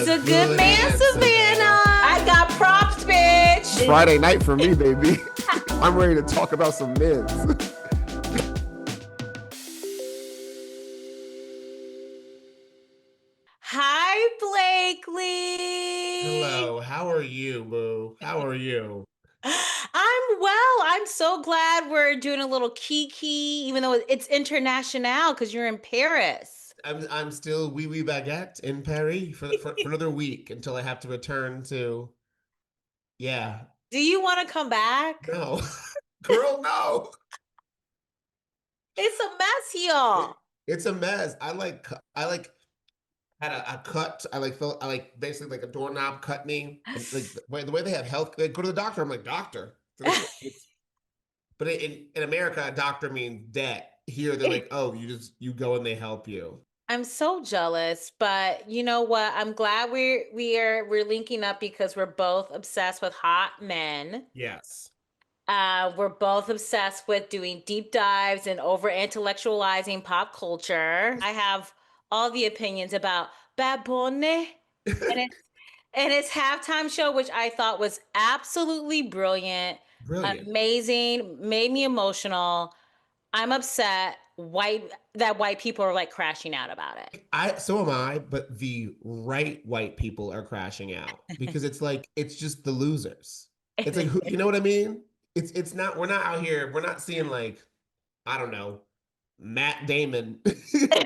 a good man, Savannah. I got props, bitch. Friday night for me, baby. I'm ready to talk about some men's. Hi, Blakely. Hello, how are you, boo? How are you? I'm well. I'm so glad we're doing a little kiki, even though it's international because you're in Paris. I'm still wee baguette in Paris for another week until I have to return to. Yeah, Do you want to come back? no, girl, no. It's a mess, y'all. It's a mess. I had a cut. I like basically like a doorknob cut me. And like the way they have health, they go to the doctor. I'm like doctor. But in America, a doctor means debt. Here, they're like, oh, you go and they help you. I'm so jealous, but you know what? I'm glad we're linking up because we're both obsessed with hot men. Yes. We're both obsessed with doing deep dives and over intellectualizing pop culture. I have all the opinions about Bad Bunny and its halftime show, which I thought was absolutely brilliant, Brilliant. amazing, made me emotional. I'm upset that white people are like crashing out about it. So am I, but the right white people are crashing out because it's just the losers. It's like you know what I mean? It's not we're not out here, we're not seeing like, I don't know, Matt Damon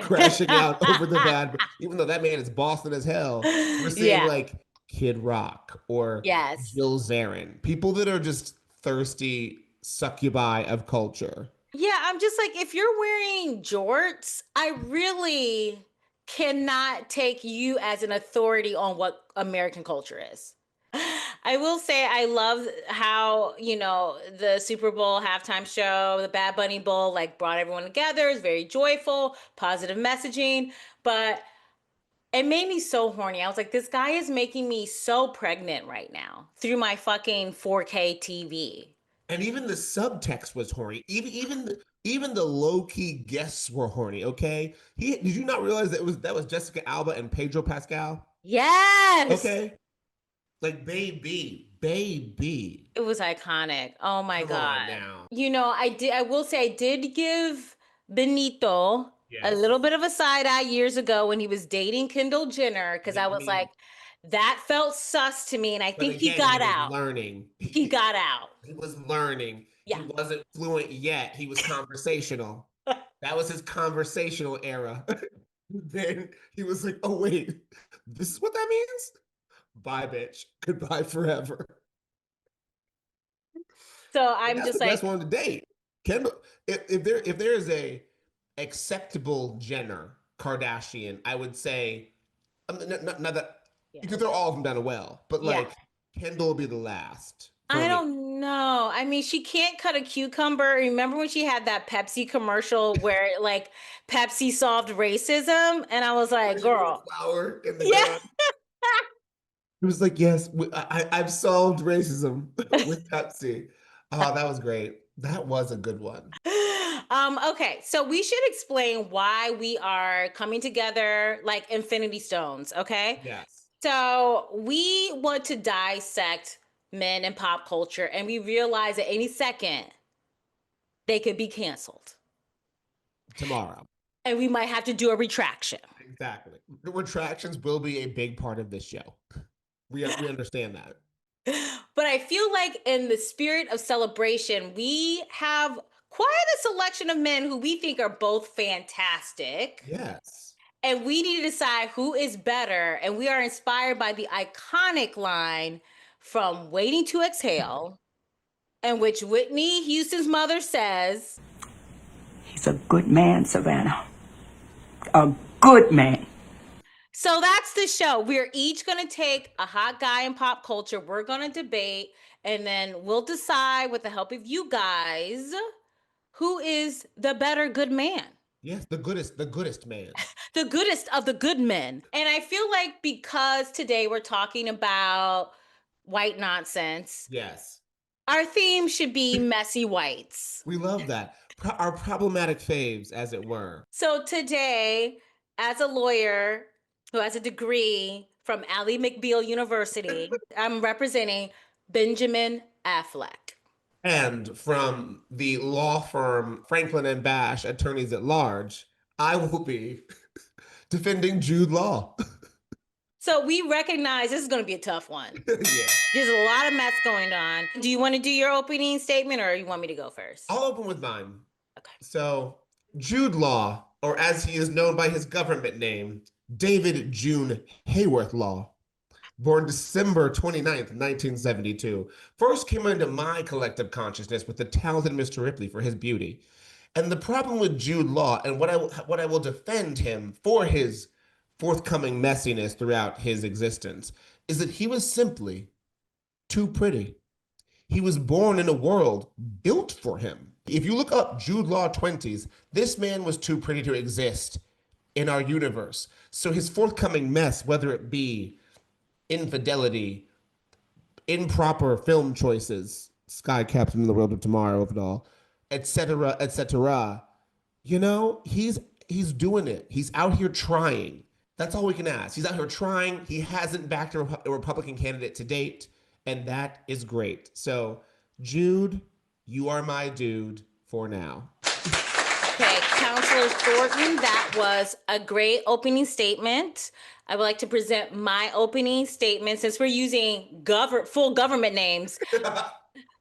crashing out over the bad, even though that man is Boston as hell. We're seeing Yeah. like Kid Rock or Yes. Jill Zarin, people that are just thirsty succubi of culture. Yeah, I'm just like, if you're wearing jorts, I really cannot take you as an authority on what American culture is. I will say I love how, the Super Bowl halftime show, the Bad Bunny Bowl, like brought everyone together. It's very joyful, positive messaging, but it made me so horny. I was like, this guy is making me so pregnant right now through my fucking 4K TV. And even the subtext was horny. Even the low key guests were horny. Okay, did you not realize that was Jessica Alba and Pedro Pascal? Yes. Okay, like baby. It was iconic. Oh my Come God. on now. I will say I did give Benito a Yes. little bit of a side eye years ago when he was dating Kendall Jenner because I was like, that felt sus to me. And I think he got out. Learning. He got out. He was learning. Yeah. He wasn't fluent yet. He was conversational. That was his conversational era. Then he was like, oh, wait, this is what that means? Bye, bitch. Goodbye forever. So I'm That's just the like, best one to date. Kendall, if there is a acceptable Jenner Kardashian, I would say, not that you can throw all of them down a well, but like Kendall will be the last. I don't know. I mean, she can't cut a cucumber. Remember when she had that Pepsi commercial where like Pepsi solved racism? And I was like, girl. Flower in the gun. It was like, yes, I've solved racism with Pepsi. Oh, that was great. That was a good one. Okay, so we should explain why we are coming together like Infinity Stones, okay? Yes. So we want to dissect men and pop culture, and we realize at any second they could be canceled. Tomorrow. And we might have to do a retraction. Exactly. The retractions will be a big part of this show. We understand that. But I feel like in the spirit of celebration, we have quite a selection of men who we think are both fantastic. Yes. And we need to decide who is better. And we are inspired by the iconic line from Waiting to Exhale, in which Whitney Houston's mother says, "He's a good man, Savannah. A good man." So that's the show. We're each going to take a hot guy in pop culture. We're going to debate, and then we'll decide with the help of you guys who is the better good man. Yes, the goodest man. The goodest of the good men. And I feel like because today we're talking about white nonsense. Yes. Our theme should be messy whites. We love that. Our problematic faves, as it were. So today, as a lawyer who has a degree from Ally McBeal University, I'm representing Benjamin Affleck. And from the law firm Franklin and Bash, attorneys at large, I will be defending Jude Law. So we recognize this is going to be a tough one. Yeah. There's a lot of mess going on. Do you want to do your opening statement or you want me to go first? I'll open with mine. Okay. So, Jude Law, or as he is known by his government name, David June Hayworth Law, born December 29th, 1972, first came into my collective consciousness with the talented Mr. Ripley for his beauty. And the problem with Jude Law, and what I will defend him for his forthcoming messiness throughout his existence, is that he was simply too pretty. He was born in a world built for him. If you look up Jude Law 20s, this man was too pretty to exist in our universe. So his forthcoming mess, whether it be infidelity, improper film choices, Sky Captain in the World of Tomorrow of it all, etc., etc., you know, he's doing it. He's out here trying. That's all we can ask. He's out here trying. He hasn't backed a Republican candidate to date, and that is great. So, Jude, you are my dude for now. Okay, Counselor Thornton, that was a great opening statement. I would like to present my opening statement since we're using full government names.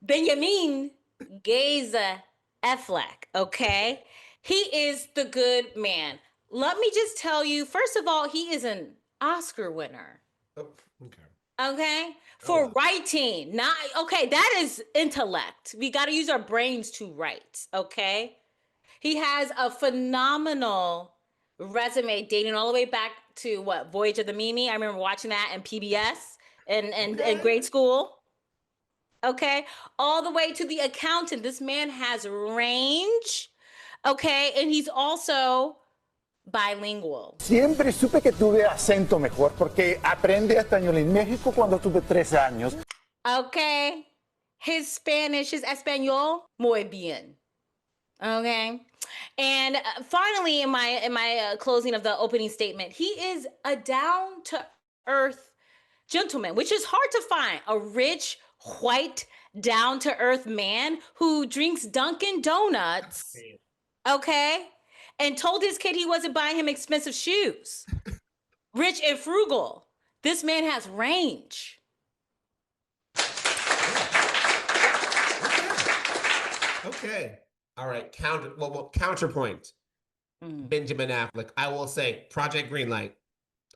Benjamin Gaza Affleck, okay? He is the good man. Let me just tell you, first of all, he is an Oscar winner. Oh, okay. Okay? For writing. Not okay, that is intellect. We got to use our brains to write, okay? He has a phenomenal resume dating all the way back to what, Voyage of the Mimi? I remember watching that in PBS in grade school. Okay? All the way to The Accountant. This man has range. Okay? And he's also bilingual. Siempre supe que tuve acento mejor porque aprendí español en México cuando tuve 13 años. Okay. His Spanish is español muy bien. Okay. And finally, in my closing of the opening statement, he is a down to earth gentleman, which is hard to find. A rich, white, down to earth man who drinks Dunkin' Donuts. Okay. And told his kid he wasn't buying him expensive shoes. Rich and frugal. This man has range. Okay. All right. Counterpoint. Benjamin Affleck. I will say Project Greenlight.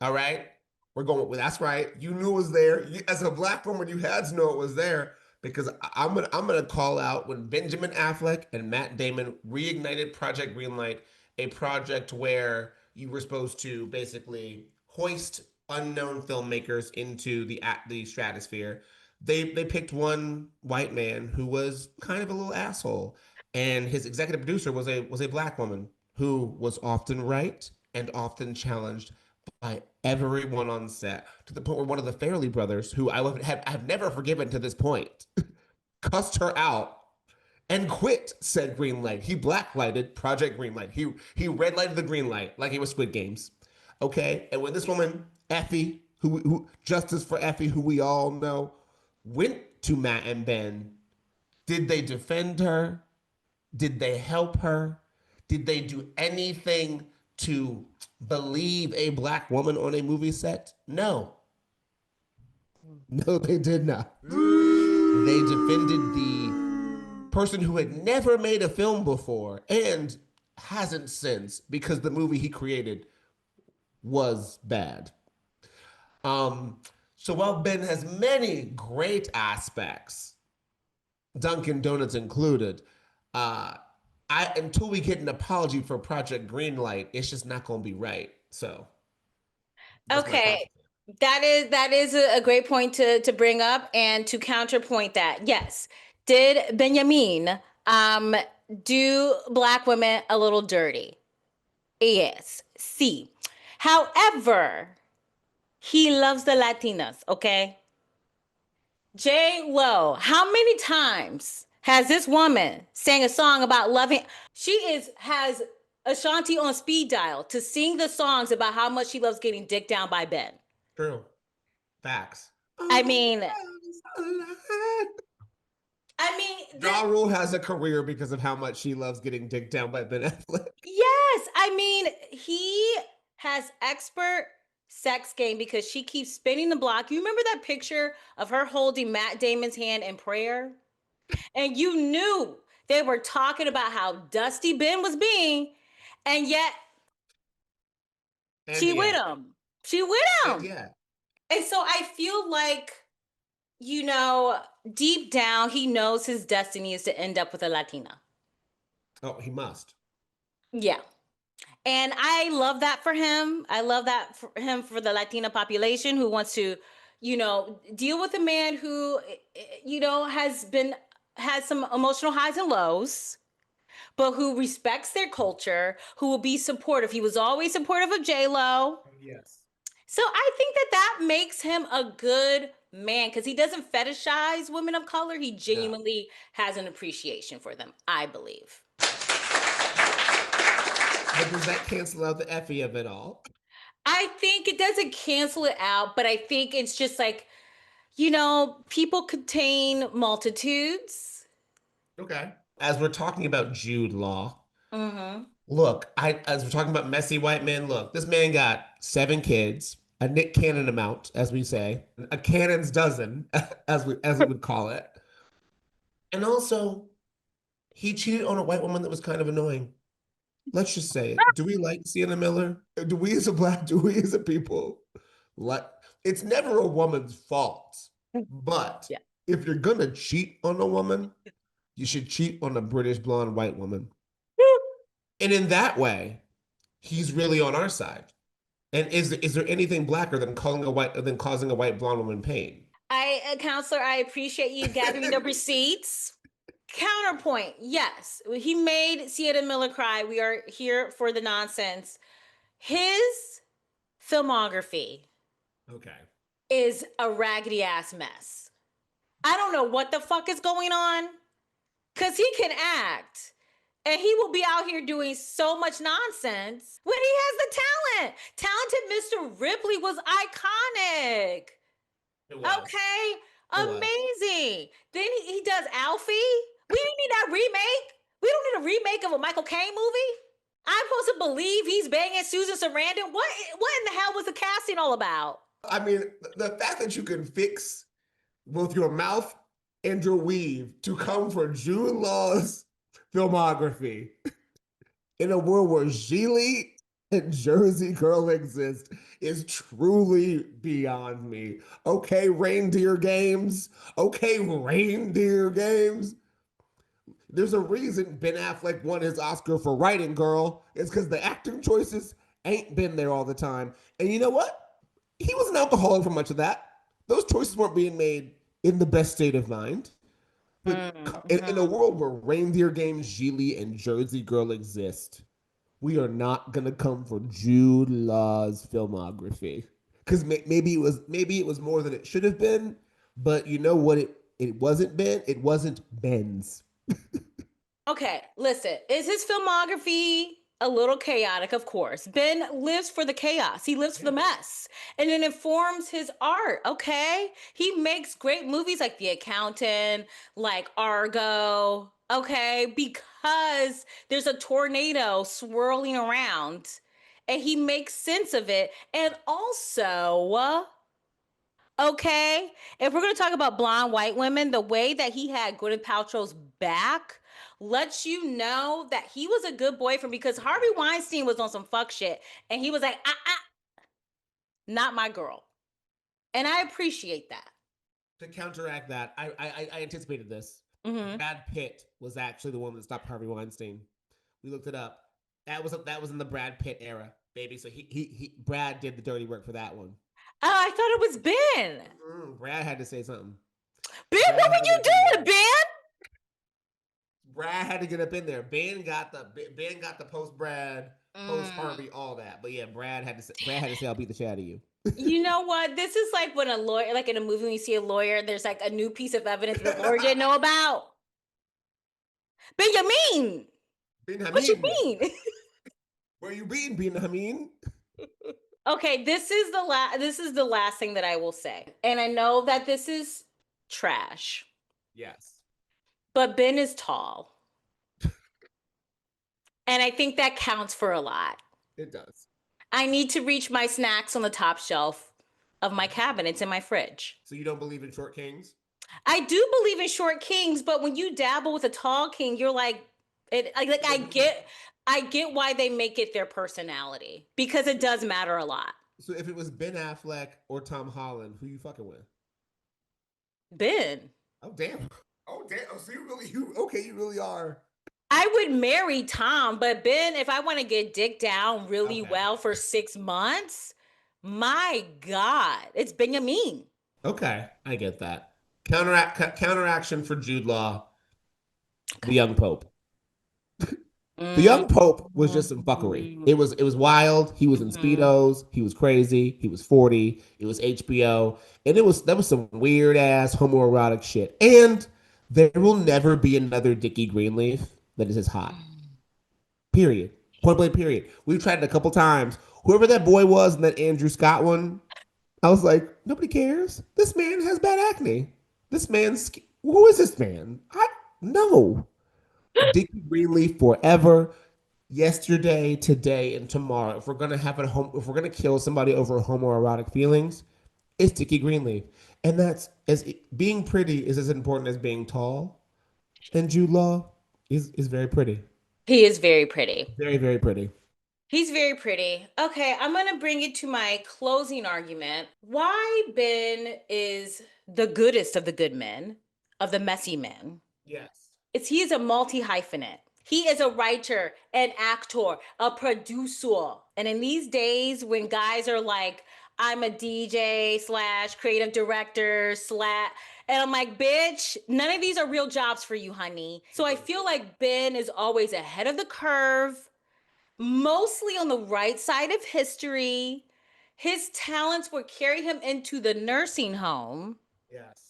All right. We're going with that's right. You knew it was there. As a Black woman, you had to know it was there because I'm gonna call out when Benjamin Affleck and Matt Damon reignited Project Greenlight, a project where you were supposed to basically hoist unknown filmmakers into the stratosphere. They picked one white man who was kind of a little asshole, and his executive producer was a Black woman who was often right and often challenged by everyone on set, to the point where one of the Farrelly brothers, who I have never forgiven to this point, cussed her out and quit said green light. He blacklighted Project Greenlight. He red lighted the green light like it was Squid Games. Okay, and when this woman Effie, who Justice for Effie, who we all know, went to Matt and Ben, did they defend her? Did they help her? Did they do anything to believe a Black woman on a movie set? No. No, they did not. They defended the person who had never made a film before and hasn't since, because the movie he created was bad. So while Ben has many great aspects, Dunkin' Donuts included, until we get an apology for Project Greenlight, it's just not going to be right. So, okay, that is a great point to bring up, and to counterpoint that, yes, did Benjamin do Black women a little dirty? Yes. See, however, he loves the Latinas. Okay. Jude Law, how many times has this woman sang a song about loving? She has Ashanti on speed dial to sing the songs about how much she loves getting dicked down by Ben. True. Facts. I mean, Ja Rule has a career because of how much she loves getting dicked down by Ben Affleck. yes, I mean, he has expert sex game because she keeps spinning the block. You remember that picture of her holding Matt Damon's hand in prayer? And you knew they were talking about how dusty Ben was being, and yet And she with yeah, him. She with and him. yeah. And so I feel like, you know, deep down, he knows his destiny is to end up with a Latina. Oh, he must. Yeah. And I love that for him. I love that for him, for the Latina population who wants to, you know, deal with a man who, you know, has some emotional highs and lows, but who respects their culture, who will be supportive. He was always supportive of J Lo. Yes. So I think that that makes him a good man because he doesn't fetishize women of color. He genuinely has an appreciation for them, I believe. But does that cancel out the effie of it all? I think it doesn't cancel it out, but I think it's just like, you know, people contain multitudes. Okay. As we're talking about Jude Law, Mm-hmm. look, as we're talking about messy white men, look, this man got 7 kids, a Nick Cannon amount, as we say, a cannon's dozen, as we would call it. And also, he cheated on a white woman that was kind of annoying. Let's just say it. Do we like Sienna Miller? Do we do we as a people like it's never a woman's fault. But Yeah. if you're gonna cheat on a woman, you should cheat on a British blonde white woman. And in that way, he's really on our side. And is there anything blacker than causing a white blonde woman pain? Counselor, I appreciate you gathering the receipts. Counterpoint, yes, he made Sienna Miller cry. We are here for the nonsense. His filmography Okay. is a raggedy ass mess. I don't know what the fuck is going on because he can act. And he will be out here doing so much nonsense when he has the talent. Talented Mr. Ripley was iconic. It was. Okay, It was. amazing. Then he does Alfie. We don't need that remake. We don't need a remake of a Michael Caine movie. I'm supposed to believe he's banging Susan Sarandon. What in the hell was the casting all about? I mean, the fact that you can fix both your mouth and your weave to come for Jude Law's filmography in a world where Geely and Jersey Girl exist is truly beyond me. Okay, reindeer games. Okay, reindeer games. There's a reason Ben Affleck won his Oscar for writing, girl. It's because the acting choices ain't been there all the time. And you know what? He was an alcoholic for much of that. Those choices weren't being made in the best state of mind. But in a world where reindeer games, Geely, and Jersey Girl exist, we are not gonna come for Jude Law's filmography because maybe it was more than it should have been. But you know what? It wasn't Ben. It wasn't Ben's. Okay, listen, is his filmography a little chaotic? Of course. Ben lives for the chaos, he lives for the mess, and it informs his art. Okay, he makes great movies like The Accountant, like Argo. Okay, because there's a tornado swirling around and he makes sense of it. And also, okay, if we're going to talk about blonde white women, the way that he had Gwyneth Paltrow's back lets you know that he was a good boyfriend because Harvey Weinstein was on some fuck shit and he was like, not my girl. And I appreciate that. To counteract that, I anticipated this. Mm-hmm. Brad Pitt was actually the one that stopped Harvey Weinstein. We looked it up. That was in the Brad Pitt era, baby. So Brad did the dirty work for that one. Oh, I thought it was Ben. Brad had to say something. Ben, Brad what had were to you get up in doing, there. Ben? Brad had to get up in there. Ben got the post Brad, post Harvey, all that. But yeah, Brad had to say I'll beat the shit out of you. You know what? This is like when a lawyer, like in a movie, when you see a lawyer, there's like a new piece of evidence the lawyer didn't know about. Benjamin, Ben what you Hameen. mean? Where you been, Ben Hameen? Okay, this is the last thing that I will say. And I know that this is trash, Yes. but Ben is tall. And I think that counts for a lot. It does. I need to reach my snacks on the top shelf of my cabinets in my fridge. So you don't believe in short kings? I do believe in short kings, but when you dabble with a tall king, you're like, I get why they make it their personality because it does matter a lot. So if it was Ben Affleck or Tom Holland, who you fucking with? Ben. Oh damn. Oh damn. Oh, so you really are. I would marry Tom, but Ben, if I want to get dick down really Okay. well for 6 months, my God, it's Benjamin. Okay, I get that. Counteraction for Jude Law, the young pope. The young pope was just some fuckery. It was wild. He was in speedos. He was crazy. He was 40. It was HBO, and that was some weird ass homoerotic shit. And there will never be another Dickie Greenleaf that is as hot. Period. Point blank. Period. We've tried it a couple times. Whoever that boy was in that Andrew Scott one, I was like, nobody cares. This man has bad acne. Who is this man? I no. Dickie Greenleaf forever, yesterday, today, and tomorrow. If we're gonna kill somebody over homoerotic feelings, it's Dickie Greenleaf, and being pretty is as important as being tall. And Jude Law is very pretty, He is very pretty. very very pretty. He's very pretty. Okay, I'm going to bring it to my closing argument. Why Ben is the goodest of the good men, of the messy men. Yes. He is a multi-hyphenate. He is a writer, an actor, a producer. And in these days when guys are like, I'm a DJ / creative director / and I'm like, bitch, none of these are real jobs for you, honey. So I feel like Ben is always ahead of the curve, mostly on the right side of history. His talents will carry him into the nursing home. Yes.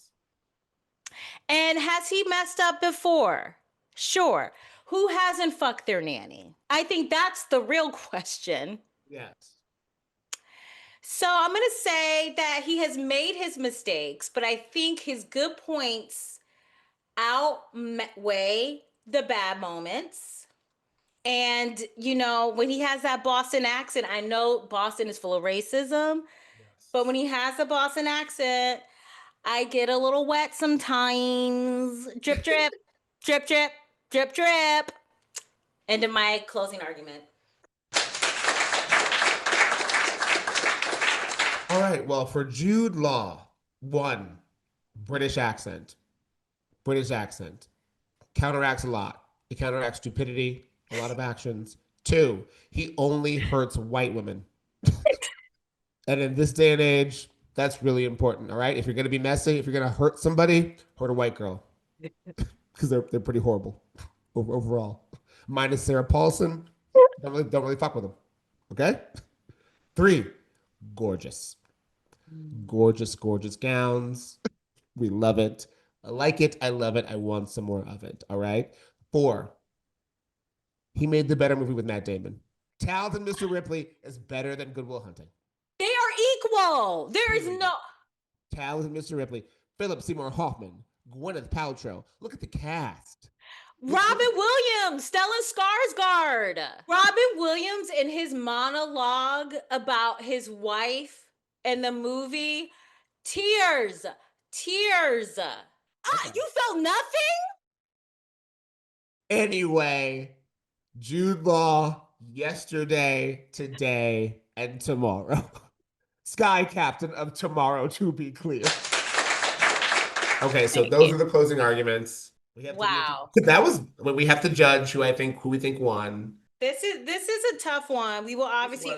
And has he messed up before? Sure. Who hasn't fucked their nanny? I think that's the real question. Yes. So I'm going to say that he has made his mistakes, but I think his good points outweigh the bad moments. And, when he has that Boston accent, I know Boston is full of racism, but when he has the Boston accent, I get a little wet sometimes. Drip, drip, drip, drip, drip, drip. Into my closing argument. All right. Well, for Jude Law, 1, British accent. British accent. Counteracts a lot. It counteracts stupidity, a lot of actions. 2, he only hurts white women. And in this day and age, that's really important. All right. If you're going to be messy, if you're going to hurt somebody, hurt a white girl. Because they're pretty horrible overall. Minus Sarah Paulson. Don't really fuck with them. Okay. 3, gorgeous. Gorgeous, gorgeous gowns. We love it. I like it. I love it. I want some more of it. All right. 4, he made the better movie with Matt Damon. Talented Mr. Ripley is better than Good Will Hunting. They are equal. There is no... Talented Mr. Ripley. Philip Seymour Hoffman. Gwyneth Paltrow. Look at the cast. Robin Williams, Stellan Skarsgård. Robin Williams in his monologue about his wife and the movie, tears. You felt nothing? Anyway, Jude Law, yesterday, today, and tomorrow. Sky Captain of tomorrow, to be clear. Okay, so those are the closing arguments. Wow. That was when we have to judge who we think won. This is a tough one. We will obviously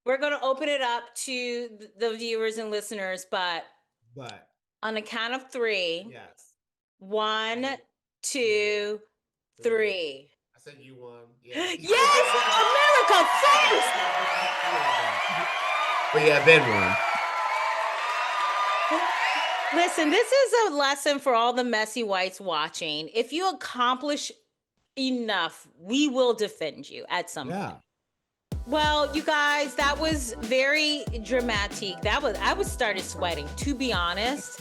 we're going to open it up to the viewers and listeners, but on the count of 3. Yes. 1, 2, 3. I said you won. Yeah. Yes, America first. But yeah, Ben won. Listen, this is a lesson for all the messy whites watching. If you accomplish enough, we will defend you at some point. Well, you guys, that was very dramatic. I was started sweating, to be honest.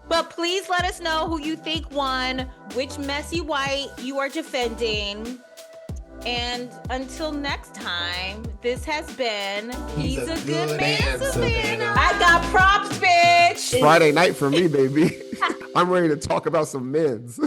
But please let us know who you think won, which messy white you are defending. And until next time, this has been He's a Good Man, Savannah. I got props, bitch. Friday night for me, baby. I'm ready to talk about some men's.